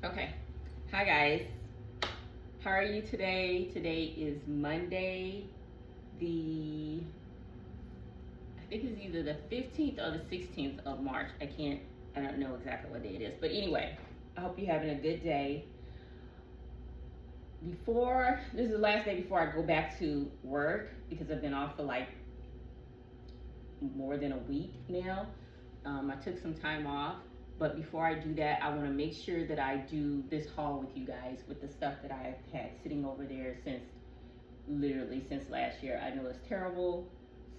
Okay. Hi guys. How are you today? Today is Monday, the I think it's either the 15th or the 16th of March. I don't know exactly what day it is. But anyway, I hope you're having a good day. This is the last day before I go back to work because I've been off for like more than a week now. I took some time off, but before I do that, I want to make sure that I do this haul with you guys with the stuff that I've had sitting over there since last year. I know it's terrible.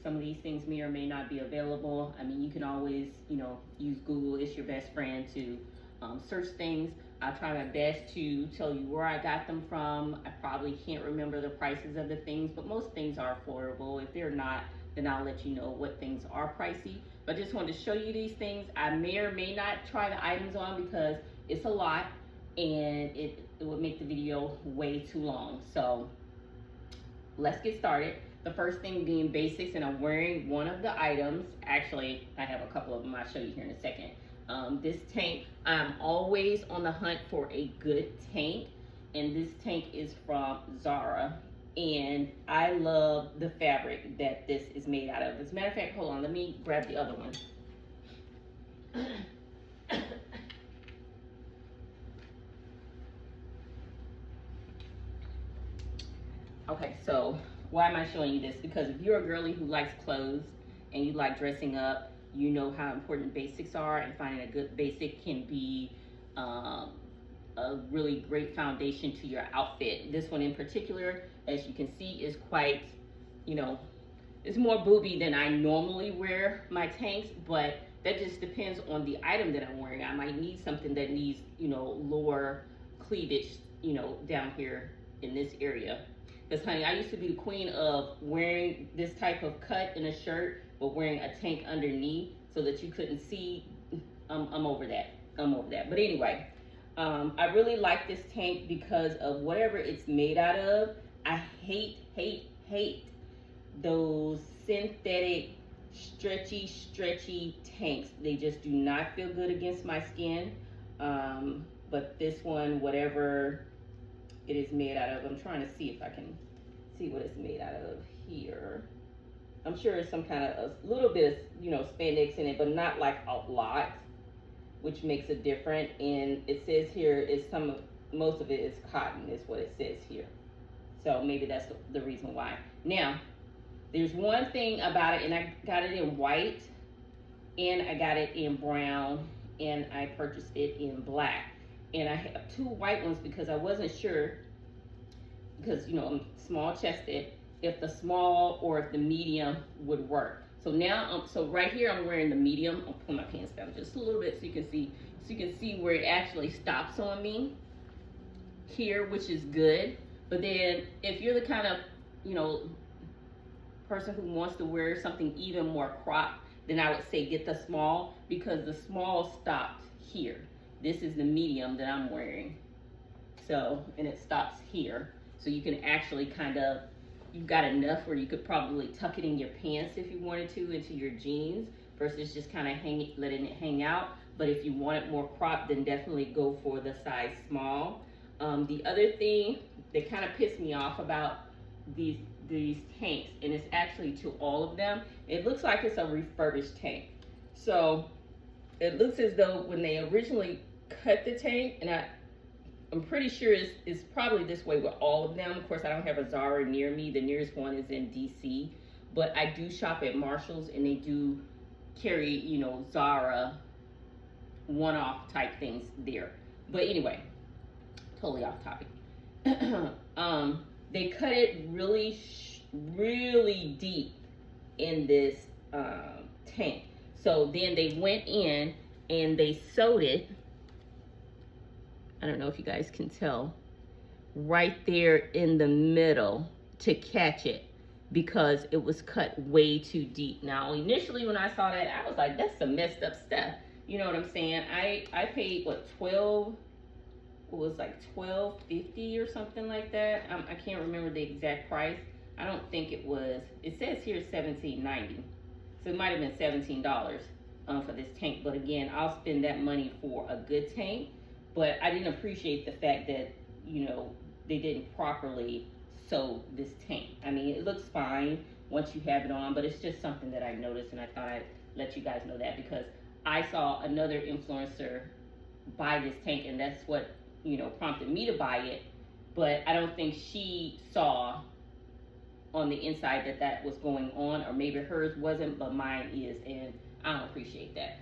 Some of these things may or may not be available. I mean, you can always, use Google. It's your best friend to search things. I'll try my best to tell you where I got them from. I probably can't remember the prices of the things, but most things are affordable. If they're not, then I'll let you know what things are pricey. But I just wanted to show you these things. I may or may not try the items on because it's a lot and it would make the video way too long. So let's get started. The first thing being basics, and I'm wearing one of the items. Actually, I have a couple of them I'll show you here in a second. This tank, I'm always on the hunt for a good tank, and this tank is from Zara, and I love the fabric that this is made out of. As a matter of fact, hold on, let me grab the other one. Okay, so why am I showing you this? Because if you're a girly who likes clothes and you like dressing up, you know how important basics are, and finding a good basic can be a really great foundation to your outfit. This one in particular, as you can see, is quite, it's more booby than I normally wear my tanks, but that just depends on the item that I'm wearing. I might need something that needs, lower cleavage, down here in this area. Because honey, I used to be the queen of wearing this type of cut in a shirt, but wearing a tank underneath so that you couldn't see. I'm over that. I'm over that. But anyway, I really like this tank because of whatever it's made out of. I hate those synthetic, stretchy tanks. They just do not feel good against my skin. But this one, whatever it is made out of, I'm trying to see if I can see what it's made out of here. I'm sure it's some kind of a little bit of spandex in it, but not like a lot, which makes it different. And it says here is most of it is cotton, is what it says here. So maybe that's the reason why. Now, there's one thing about it, and I got it in white, and I got it in brown, and I purchased it in black. And I have two white ones because I wasn't sure, because I'm small chested, if the small or if the medium would work. So now, so right here I'm wearing the medium. I'll pull my pants down just a little bit so you can see where it actually stops on me here, which is good. But then if you're the kind of person who wants to wear something even more cropped, then I would say get the small, because the small stopped here. This is the medium that I'm wearing. So, and it stops here. So you can actually you've got enough where you could probably tuck it in your pants if you wanted to, into your jeans, versus just kind of letting it hang out. But if you want it more cropped, then definitely go for the size small. The other thing that kind of pissed me off about these tanks, and it's actually to all of them, it looks like it's a refurbished tank. So it looks as though when they originally cut the tank, and I'm pretty sure it's probably this way with all of them. Of course, I don't have a Zara near me. The nearest one is in DC, but I do shop at Marshall's, and they do carry, Zara one-off type things there. But anyway, totally off topic. They cut it really deep in this tank. So then they went in and they sewed it, I don't know if you guys can tell, right there in the middle to catch it, because it was cut way too deep. Now, initially when I saw that, I was like, that's some messed up stuff. You know what I'm saying? I paid, what, $12.50 or something like that. I can't remember the exact price. I don't think it was, it says here $17.90. So it might have been $17 for this tank. But again, I'll spend that money for a good tank. but I didn't appreciate the fact that, they didn't properly sew this tank. I mean, it looks fine once you have it on, but it's just something that I noticed, and I thought I'd let you guys know that, because I saw another influencer buy this tank, and that's what, prompted me to buy it. But I don't think she saw on the inside that was going on, or maybe hers wasn't, but mine is, and I don't appreciate that.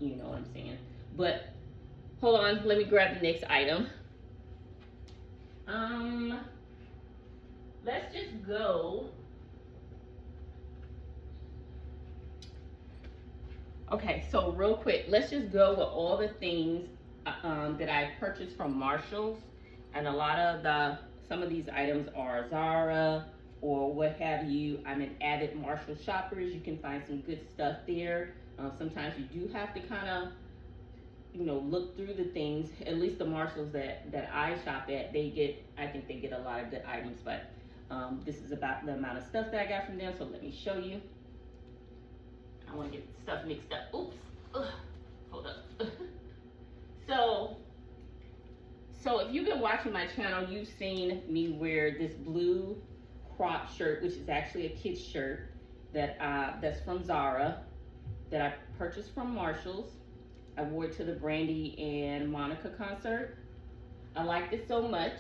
You know what I'm saying? But hold on, let me grab the next item. Let's just go. Okay, so real quick, let's just go with all the things that I purchased from Marshalls, and some of these items are Zara or what have you. I'm an avid Marshalls shopper. You can find some good stuff there. Sometimes you do have to kind of, look through the things. At least the Marshalls that I shop at, I think they get a lot of good items. But this is about the amount of stuff that I got from them. So let me show you. I want to get stuff mixed up. Oops. Ugh. Hold up. So if you've been watching my channel, you've seen me wear this blue crop shirt, which is actually a kid's shirt that's from Zara, that I purchased from Marshalls. I wore it to the Brandy and Monica concert. I liked it so much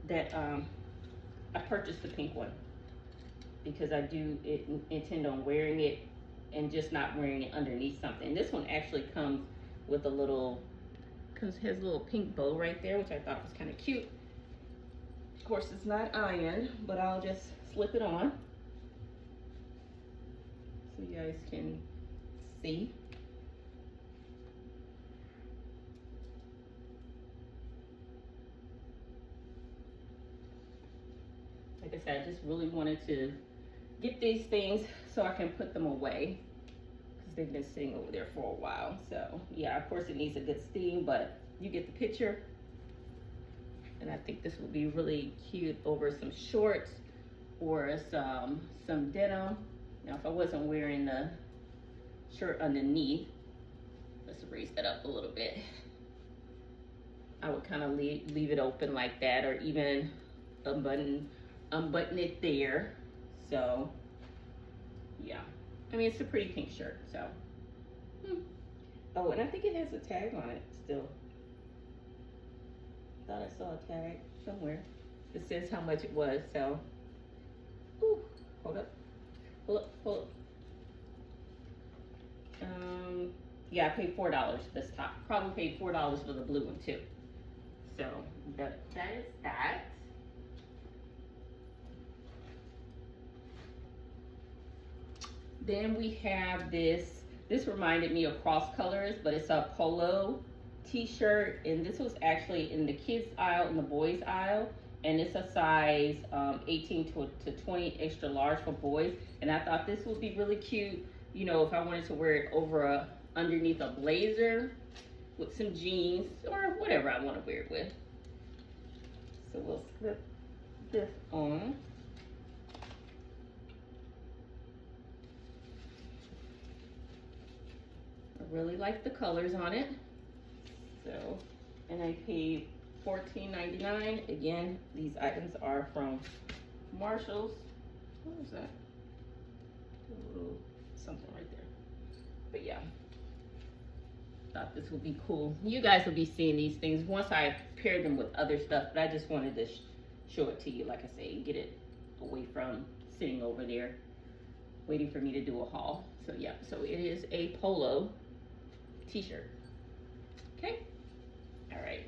that I purchased the pink one, because I do intend on wearing it and just not wearing it underneath something. This one actually comes with has a little pink bow right there, which I thought was kind of cute. Of course, it's not ironed, but I'll just slip it on so you guys can see. Like I said, I just really wanted to get these things so I can put them away, because they've been sitting over there for a while. So yeah, of course it needs a good steam, but you get the picture. And I think this would be really cute over some shorts or some denim. Now, if I wasn't wearing the shirt underneath, let's raise that up a little bit. I would kind of leave it open like that, or even unbutton it there. So yeah, I mean, it's a pretty pink shirt. So oh, and I think it has a tag on it still. Thought I saw a tag somewhere. It says how much it was. So hold up. Yeah, I paid $4 this top. Probably paid $4 for the blue one too. So that is that. Then we have this reminded me of Cross Colors, but it's a polo t-shirt, and this was actually in the kids aisle and the boys aisle, and it's a size 18 to 20 extra large for boys. And I thought this would be really cute, if I wanted to wear it over underneath a blazer with some jeans or whatever I want to wear it with. So we'll slip this on. I really like the colors on it. So, and I paid $14.99. Again, these items are from Marshalls. What is that? A little something right there. But yeah, thought this would be cool. You guys will be seeing these things once I pair them with other stuff, but I just wanted to show it to you, like I say, and get it away from sitting over there waiting for me to do a haul. So yeah, so it is a polo t-shirt. Okay. All right.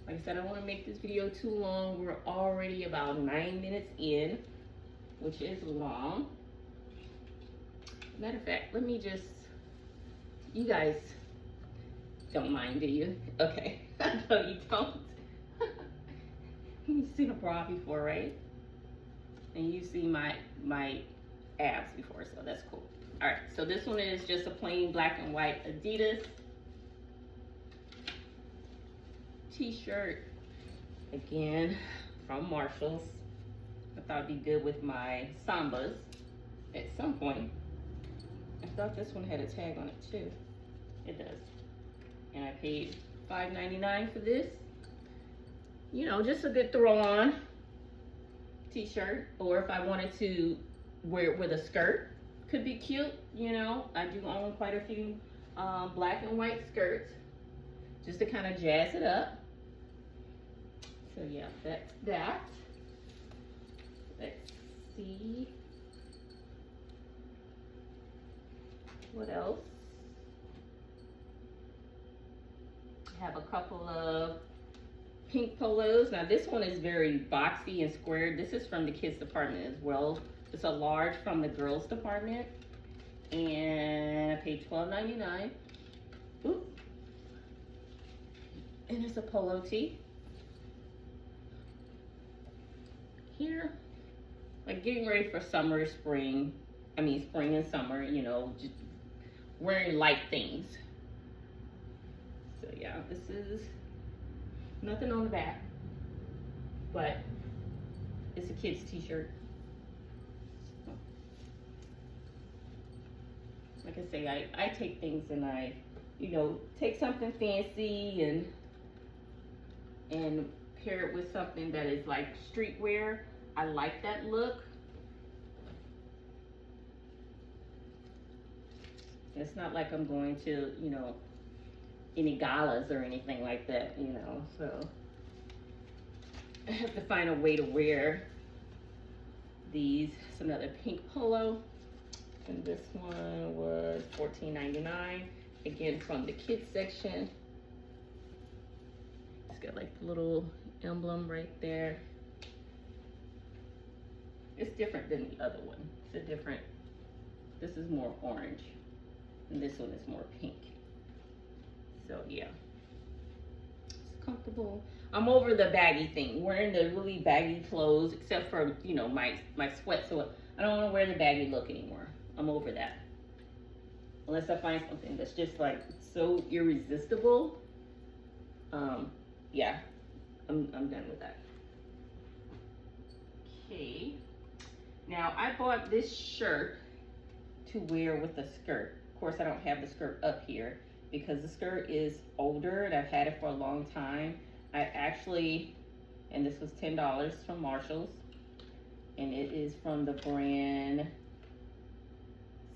Like I said, I don't want to make this video too long. We're already about 9 minutes in, which is long. Matter of fact, let me just, you guys don't mind, do you? Okay. No, you don't. You've seen a bra before, right? And you've seen my abs before, so that's cool. All right, so this one is just a plain black and white Adidas t-shirt, again from Marshalls. I thought it'd be good with my Sambas at some point. I thought this one had a tag on it too. It does. And I paid $5.99 for this. You know, just a good throw on t-shirt. Or if I wanted to wear it with a skirt, could be cute. You know, I do own quite a few black and white skirts just to kind of jazz it up. So yeah, that's that. Let's see. What else? I have a couple of pink polos. Now this one is very boxy and squared. This is from the kids department as well. It's a large from the girls department. And I paid $12.99. Ooh. And it's a polo tee. Here, like getting ready for summer, spring. I mean spring and summer, you know, just wearing light things. So yeah, this is nothing on the back, but it's a kid's t-shirt. Like I say, I take things and I, you know, take something fancy and pair it with something that is like streetwear. I like that look. It's not like I'm going to, you know, any galas or anything like that, you know, so I have to find a way to wear these. It's another pink polo, and this one was $14.99, again from the kids section. It's got like the little emblem right there. It's different than the other one. It's a different, this is more orange, and this one is more pink. So yeah, it's comfortable. I'm over the baggy thing, wearing the really baggy clothes, except for, you know, my sweat. So I don't want to wear the baggy look anymore. I'm over that. Unless I find something that's just like so irresistible. Yeah, I'm done with that. Okay. Now I bought this shirt to wear with a skirt. Of course, I don't have the skirt up here because the skirt is older and I've had it for a long time. I actually, and this was $10 from Marshalls, and it is from the brand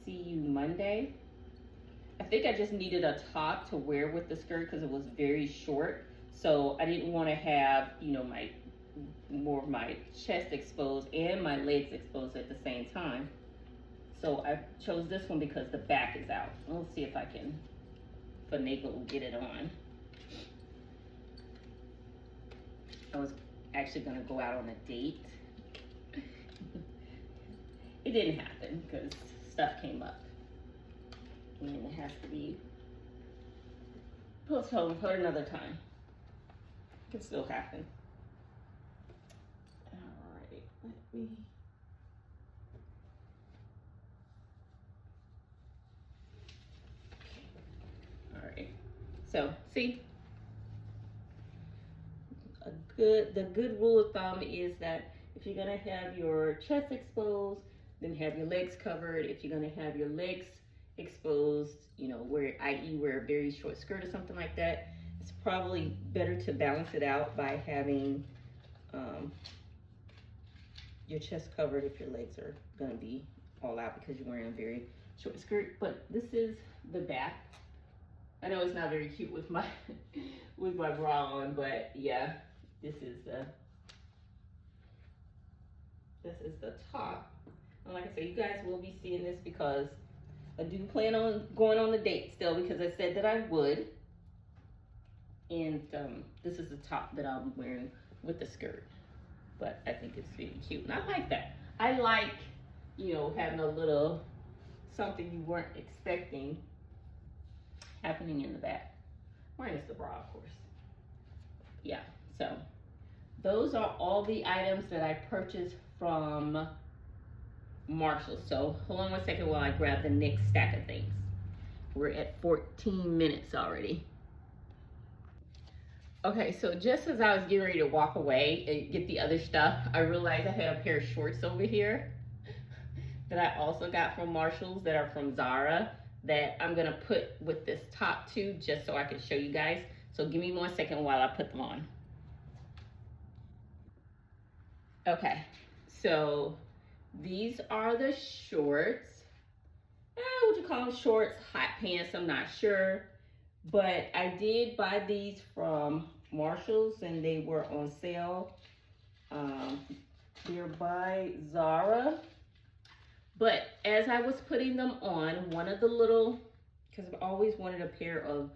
See You Monday. I think I just needed a top to wear with the skirt because it was very short. So I didn't want to have, you know, more of my chest exposed and my legs exposed at the same time. So I chose this one because the back is out. Let's see if I can finagle get it on. I was actually gonna go out on a date. It didn't happen because stuff came up. And it has to be postponed for another time. It can still happen. All right, let me. All right, so see, the good rule of thumb is that if you're gonna have your chest exposed, then have your legs covered. If you're gonna have your legs exposed, you know, i.e. wear a very short skirt or something like that, it's probably better to balance it out by having your chest covered if your legs are gonna be all out because you're wearing a very short skirt. But this is the back. I know it's not very cute with my with my bra on, but yeah, this is the top. And like I said, you guys will be seeing this because I do plan on going on the date still because I said that I would. And this is the top that I'm wearing with the skirt. But I think it's really cute. And I like that. I like, you know, having a little something you weren't expecting happening in the back. Minus the bra, of course. Yeah, so those are all the items that I purchased from Marshalls. So hold on one second while I grab the next stack of things. We're at 14 minutes already. Okay, so just as I was getting ready to walk away and get the other stuff, I realized I had a pair of shorts over here that I also got from Marshalls that are from Zara that I'm gonna put with this top too, just so I can show you guys. So give me 1 second while I put them on. Okay, so these are the shorts. What you call them? Shorts, hot pants, I'm not sure. But I did buy these from Marshalls and they were on sale. They're by Zara. But as I was putting them on, one of the little, because I've always wanted a pair of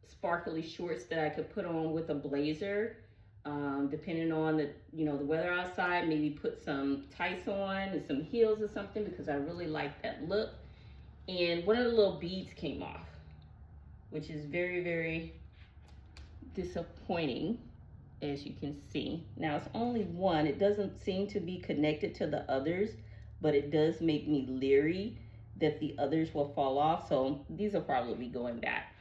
sparkly shorts that I could put on with a blazer, depending on the the weather outside, maybe put some tights on and some heels or something, because I really like that look. And one of the little beads came off, which is very, very disappointing, as you can see. Now it's only one. It doesn't seem to be connected to the others, but it does make me leery that the others will fall off. So these will probably be going back.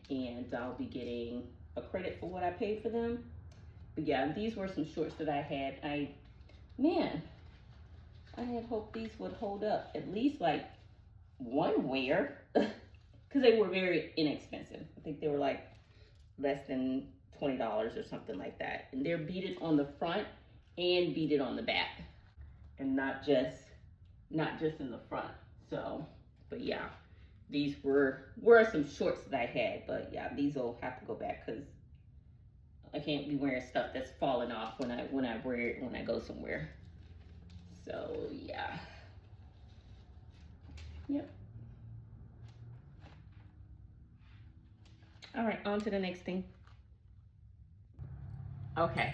And I'll be getting a credit for what I paid for them. But yeah, these were some shorts that I had. I had hoped these would hold up at least like one wear, because they were very inexpensive. I think they were like less than $20 or something like that. And they're beaded on the front and beaded on the back, and not just in the front. So, but yeah, these were some shorts that I had. But yeah, these will have to go back because I can't be wearing stuff that's falling off when I wear it when I go somewhere. So yeah. Yep. All right, on to the next thing. Okay.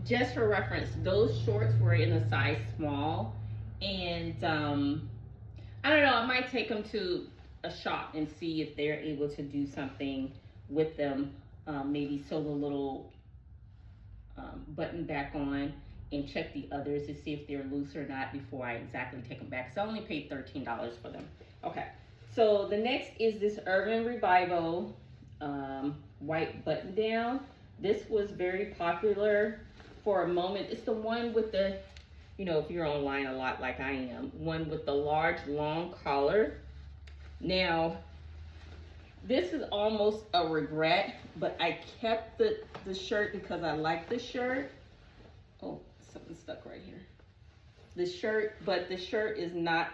Just for reference, those shorts were in a size small, and I don't know, I might take them to a shop and see if they're able to do something with them. Maybe sew the little button back on and check the others to see if they're loose or not before I exactly take them back. So I only paid $13 for them. Okay, so the next is this Urban Revival white button down. This was very popular for a moment. It's the one with the, if you're online a lot like I am, one with the large long collar. Now, this is almost a regret, but I kept the shirt because I like the shirt. Oh, something stuck right here. The shirt is not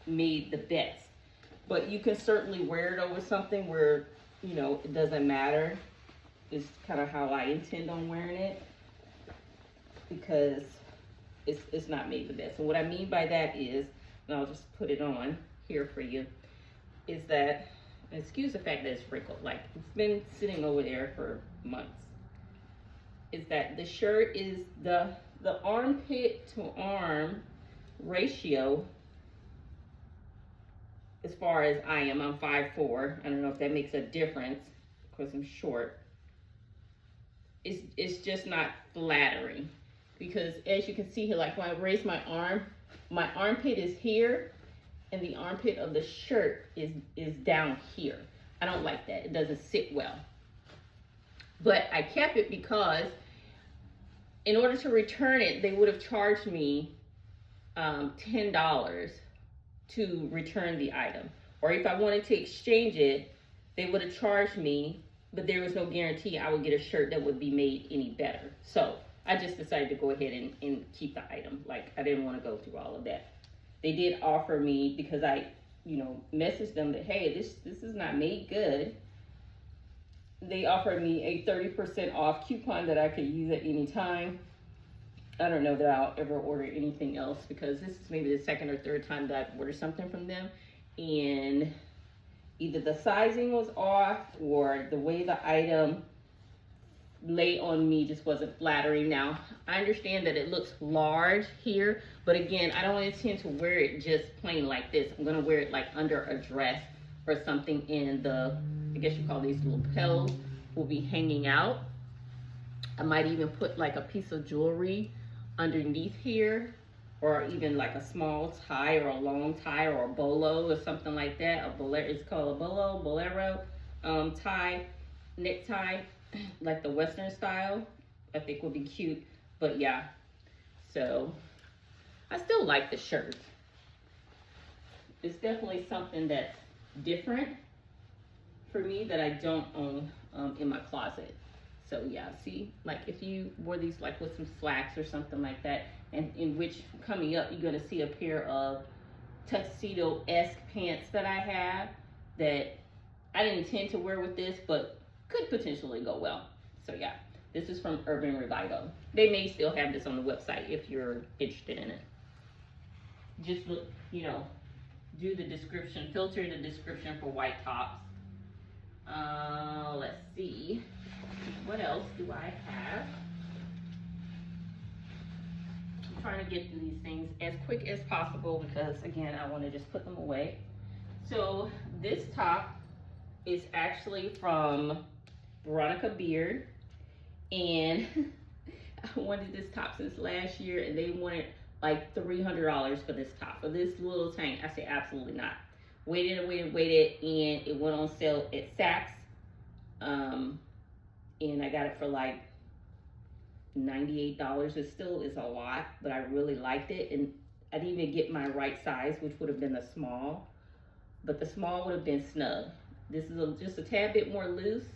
made the best. But you can certainly wear it over something where, it doesn't matter. It's kind of how I intend on wearing it, because it's not made the best. And what I mean by that is, and I'll just put it on here for you, is that, excuse the fact that it's wrinkled, like it's been sitting over there for months, is that the shirt is the armpit to arm ratio, as far as I'm 5'4". I don't know if that makes a difference because I'm short. It's just not flattering, because as you can see here, like when I raise my arm, my armpit is here and the armpit of the shirt is down here. I don't like that. It doesn't sit well. But I kept it because in order to return it, they would have charged me $10 to return the item. Or if I wanted to exchange it, they would have charged me, but there was no guarantee I would get a shirt that would be made any better. So I just decided to go ahead and keep the item. Like, I didn't want to go through all of that. They did offer me, because I, messaged them that, hey, this is not made good. They offered me a 30% off coupon that I could use at any time. I don't know that I'll ever order anything else, because this is maybe the second or third time that I've ordered something from them, and either the sizing was off or the way the item lay on me just wasn't flattering. Now, I understand that it looks large here, but again, I don't intend to wear it just plain like this. I'm gonna wear it like under a dress or something, and the, I guess you call these lapels, will be hanging out. I might even put like a piece of jewelry underneath here, or even like a small tie or a long tie or a bolo or something like that. A bolero, it's called a bolero tie, necktie, like the Western style. I think would be cute. But yeah, so I still like the shirt. It's definitely something that's different for me that I don't own in my closet. So yeah, see, like if you wore these like with some slacks or something like that, and in which coming up, you're gonna see a pair of tuxedo-esque pants that I have that I didn't intend to wear with this, but could potentially go well. So yeah, this is from Urban Revival. They may still have this on the website if you're interested in it. Just look, you know, do the description, filter the description for white tops. Let's see, what else do I have? I'm trying to get through these things as quick as possible because again, I want to just put them away. So this top is actually from Veronica Beard, and I wanted this top since last year, and they wanted like $300 for this top, for this little tank. I said absolutely not. Waited and waited and waited, and it went on sale at Saks. And I got it for like $98. It still is a lot, but I really liked it. And I didn't even get my right size, which would have been the small, but the small would have been snug. This is just a tad bit more loose,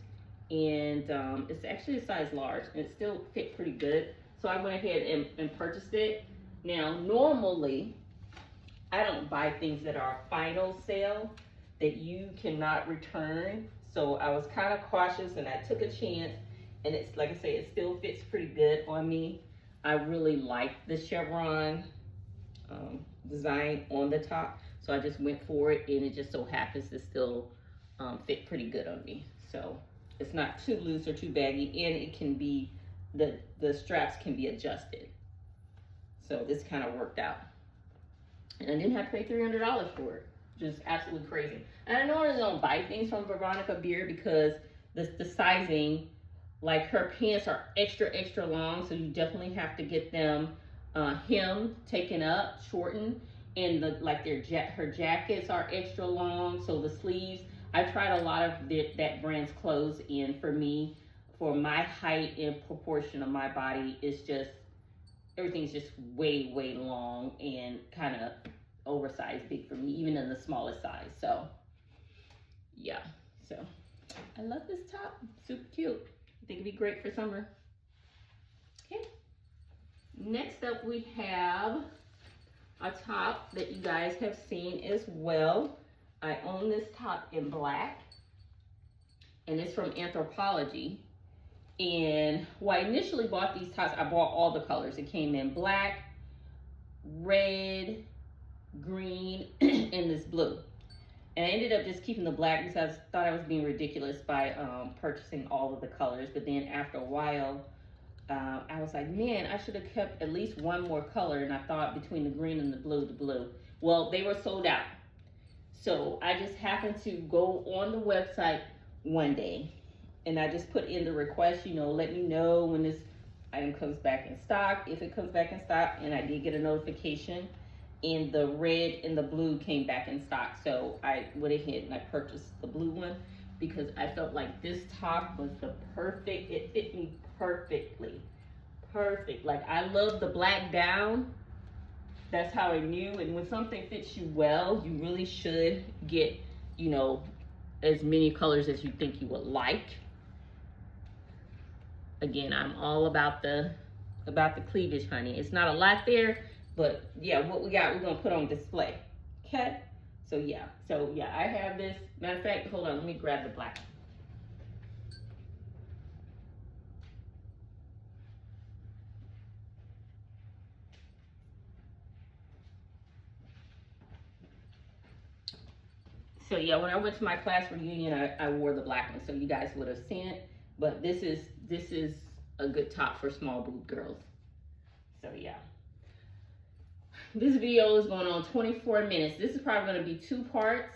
and it's actually a size large, and it still fit pretty good. So I went ahead and purchased it. Now, normally, I don't buy things that are final sale that you cannot return. So I was kind of cautious, and I took a chance, and it's like I say, it still fits pretty good on me. I really like the chevron design on the top, so I just went for it, and it just so happens to still fit pretty good on me. So it's not too loose or too baggy, and it can be, the straps can be adjusted. So this kind of worked out. And I didn't have to pay $300 for it. Just absolutely crazy. And I normally don't buy things from Veronica Beard because the sizing, like her pants are extra long, so you definitely have to get them hemmed, taken up, shortened, and her jackets are extra long, so the sleeves. I tried a lot of that brand's clothes, and for me, for my height and proportion of my body, it's just, everything's just way long and kind of oversized big for me, even in the smallest size. So yeah, so I love this top, super cute. I think it'd be great for summer. Okay, next up we have a top that you guys have seen as well. I own this top in black, and it's from Anthropologie. And when I initially bought these tops, I bought all the colors. It came in black, red, green, and this blue. And I ended up just keeping the black because I thought I was being ridiculous by purchasing all of the colors. But then after a while, I was like, man, I should have kept at least one more color. And I thought between the green and the blue. Well, they were sold out. So I just happened to go on the website one day, and I just put in the request, you know, let me know when this item comes back in stock, if it comes back in stock, and I did get a notification, and the red and the blue came back in stock. So I went ahead and I purchased the blue one because I felt like this top was the perfect, it fit me perfectly. Perfect. Like, I love the black down. That's how I knew. And when something fits you well, you really should get, you know, as many colors as you think you would like. Again, I'm all about the cleavage, honey. It's not a lot there, but yeah, what we got, we're gonna put on display. Okay? So yeah, I have this. Matter of fact, hold on, let me grab the black. So yeah, when I went to my class reunion, I wore the black one, so you guys would have seen it. But this is a good top for small boob girls. So yeah. This video is going on 24 minutes. This is probably going to be 2 parts.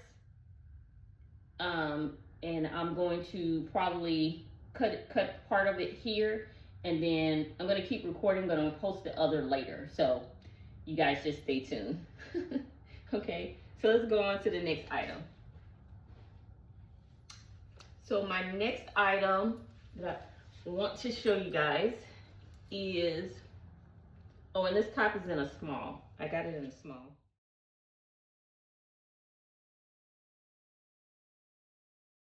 And I'm going to probably cut part of it here, and then I'm going to keep recording, but I'm going to post the other later. So you guys just stay tuned. Okay, so let's go on to the next item. So my next item that I want to show you guys is, oh, and this top is in a small. I got it in a small.